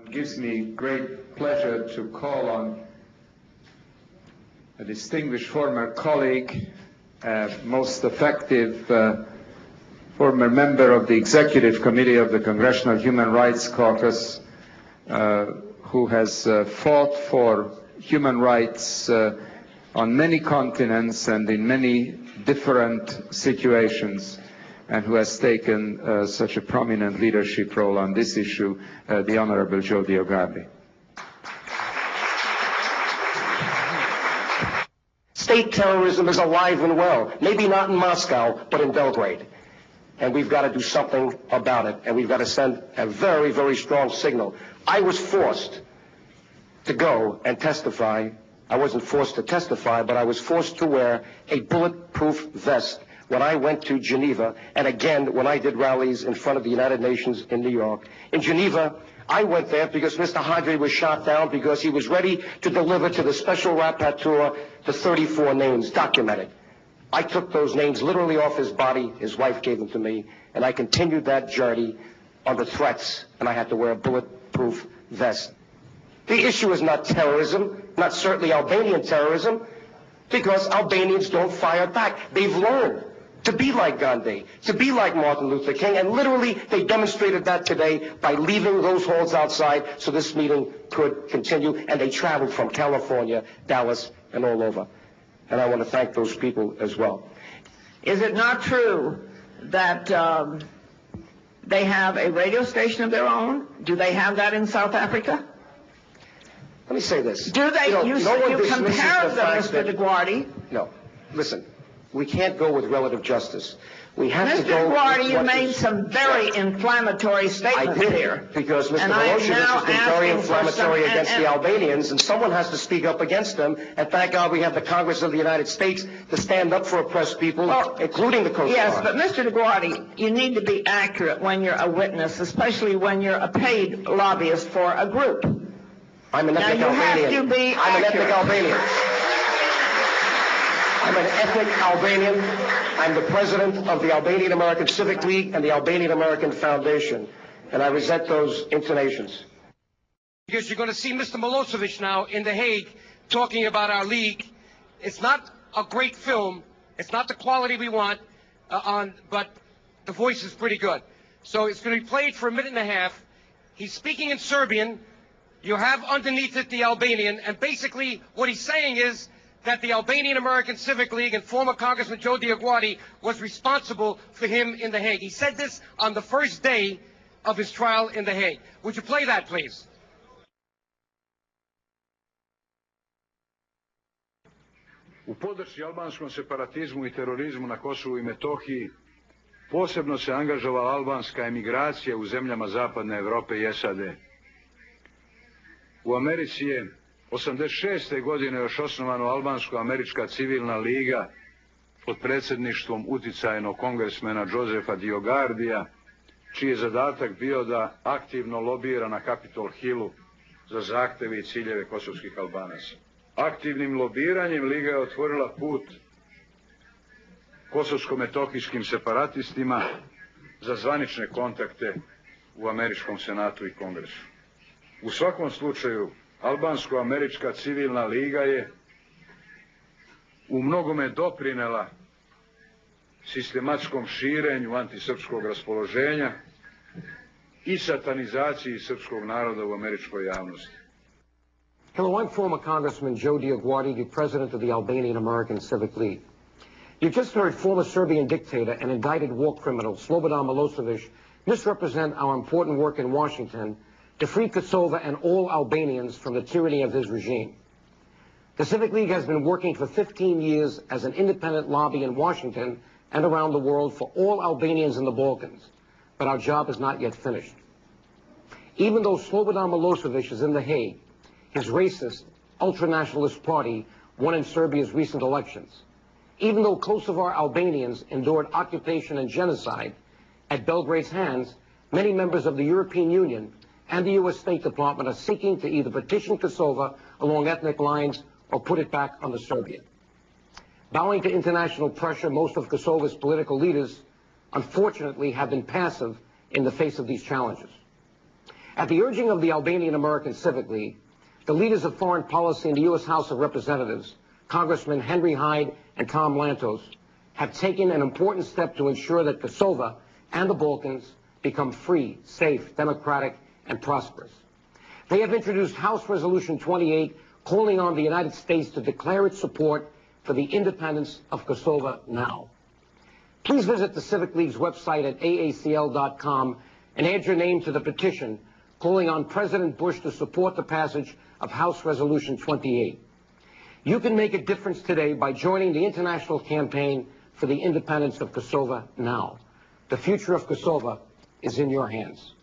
It gives me great pleasure to call on a distinguished former colleague, most effective former member of the Executive Committee of the Congressional Human Rights Caucus, who has fought for human rights on many continents and in many different situations, and who has taken such a prominent leadership role on this issue, the Honorable Joe DioGuardi. State terrorism is alive and well, maybe not in Moscow, but in Belgrade. And we've got to do something about it, and we've got to send a very, very strong signal. I was forced to go and testify. I wasn't forced to testify, but I was forced to wear a bulletproof vest when I went to Geneva, and again when I did rallies in front of the United Nations in New York. In Geneva, I went there because Mr. Hague was shot down because he was ready to deliver to the Special Rapporteur the 34 names documented. I took those names literally off his body. His wife gave them to me, and I continued that journey under threats, and I had to wear a bulletproof vest. The issue is not terrorism, not certainly Albanian terrorism, because Albanians don't fire back. They've learned to be like Gandhi, to be like Martin Luther King, and literally they demonstrated that today by leaving those halls outside so this meeting could continue, and they traveled from California, Dallas, and all over. And I want to thank those people as well. Is it not true that they have a radio station of their own? Do they have that in South Africa? Let me say this. Do they? You compare them, Mr. DioGuardi. No. Listen, we can't go with relative justice. We have to go. Mr. DioGuardi, you made some very inflammatory statements here. Because Mr. Milosevic has been very inflammatory against the Albanians, and someone has to speak up against them. And thank God we have the Congress of the United States to stand up for oppressed people, including the Coast Guard. Yes, but Mr. DioGuardi, you need to be accurate when you're a witness, especially when you're a paid lobbyist for a group. I'm an ethnic Albanian. I'm an ethnic Albanian. I'm an ethnic Albanian. I'm the president of the Albanian American Civic League and the Albanian American Foundation, and I resent those intonations. Because you're going to see Mr. Milosevic now in The Hague talking about our league. It's not a great film. It's not the quality we want, but the voice is pretty good. So it's going to be played for a minute and a half. He's speaking in Serbian. You have underneath it the Albanian, and basically what he's saying is that the Albanian American Civic League and former Congressman Joe DioGuardi was responsible for him in The Hague. He said this on the first day of his trial in The Hague. Would you play that, please? U podršci albanskom separatizmu i terorizmu na Kosovu i Metohiji posebno se angažovala albanska emigracija u zemljama Zapadne Europe i SAD. U Americi je 86. godine još osnovana Albansko-američka civilna liga pod predsjedništvom uticajnog kongresmena Josefa DioGuardija, čiji je zadatak bio da aktivno lobira na Capitol Hillu za zahtjeve i ciljeve kosovskih Albanaca. Aktivnim lobiranjem liga je otvorila put kosovsko-metohijskim separatistima za zvanične kontakte u Američkom senatu i kongresu. U svakom slučaju, Albansko-američka civilna liga je u mnogome doprinela sistematskom širenju antisrpskog raspoloženja i satanizaciji srpskog naroda u američkoj javnosti. Hello, I'm former Congressman Joe DioGuardi, the president of the Albanian American Civic League. You just heard former Serbian dictator and indicted war criminal Slobodan Milosevic misrepresent our important work in Washington to free Kosovo and all Albanians from the tyranny of his regime. The Civic League has been working for 15 years as an independent lobby in Washington and around the world for all Albanians in the Balkans, but our job is not yet finished. Even though Slobodan Milosevic is in The Hague, his racist, ultranationalist party won in Serbia's recent elections. Even though Kosovar Albanians endured occupation and genocide at Belgrade's hands, many members of the European Union and the U.S. State Department are seeking to either petition Kosovo along ethnic lines or put it back under Serbia. Bowing to international pressure, most of Kosovo's political leaders, unfortunately, have been passive in the face of these challenges. At the urging of the Albanian American Civic League, the leaders of foreign policy in the U.S. House of Representatives, Congressman Henry Hyde and Tom Lantos, have taken an important step to ensure that Kosovo and the Balkans become free, safe, democratic, and prosperous. They have introduced House Resolution 28, calling on the United States to declare its support for the independence of Kosovo now. Please visit the Civic League's website at aacl.com and add your name to the petition calling on President Bush to support the passage of House Resolution 28. You can make a difference today by joining the international campaign for the independence of Kosovo now. The future of Kosovo is in your hands.